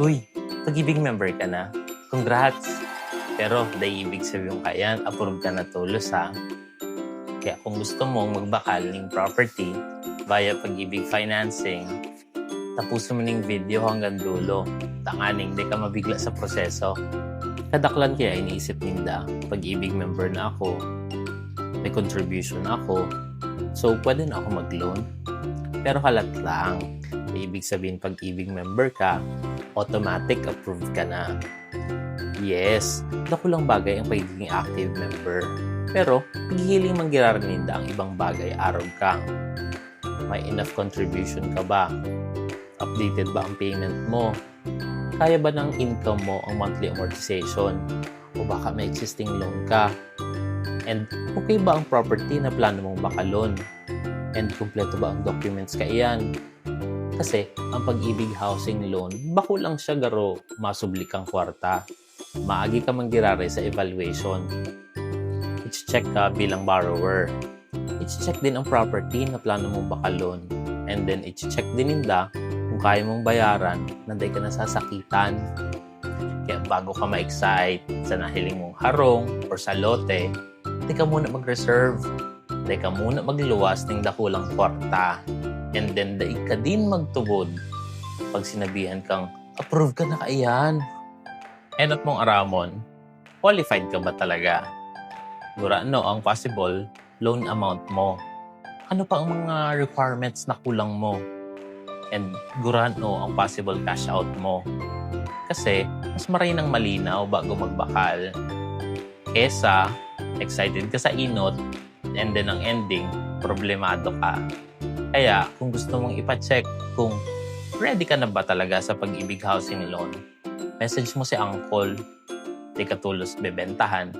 Uy, pag-ibig member ka na. Congrats! Pero dahil ibig sabihin ka yan, approve ka na tulos ha. Kaya kung gusto mong magbakal ng property via pag-ibig financing, tapusin mo ng video hanggang dulo. Tanganing di ka mabigla sa proseso. Kadaklan kaya iniisip ninda, pag-ibig member na ako, may contribution ako, so pwede na ako mag-loan. Pero halat lang, ibig sabihin pag-ibig member ka, automatic approve ka na. Yes, dakulang bagay ang pagiging active member. Pero, paghihiling manggirarinda ang ibang bagay araw kang. May enough contribution ka ba? Updated ba ang payment mo? Kaya ba ng income mo ang monthly amortization? O baka may existing loan ka? And okay ba ang property na plano mong bakalon? And kumpleto ba ang documents ka iyan? Kasi ang pag-ibig housing loan, bako lang siya garo masubli kang kwarta. Maagi ka manggirare sa evaluation. I-check ka bilang borrower. I-check din ang property na plano mong bakalon. And then i-check din ninda kung kaya mong bayaran na di ka nasasakitan. Kaya bago ka ma-excite sa nahiling mong harong or sa lote, di ka muna mag-reserve. Di ka muna magluwas ng dakulang kwarta. And then daig ka din magtubod pag sinabihan kang approve ka na kaiyan. Enot mong aramon, qualified ka ba talaga? Gurano ang possible loan amount mo? Ano pa ang mga requirements na kulang mo? And gurano ang possible cash out mo? Kasi mas maray ng malinaw bago magbakal. Kesa excited ka sa inot and then ang ending, problemado ka. Kaya kung gusto mong ipacheck kung ready ka na ba talaga sa pag-ibig housing loan, message mo si Uncle. Di ka tulos bebentahan,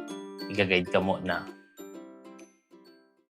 i-guide ka muna.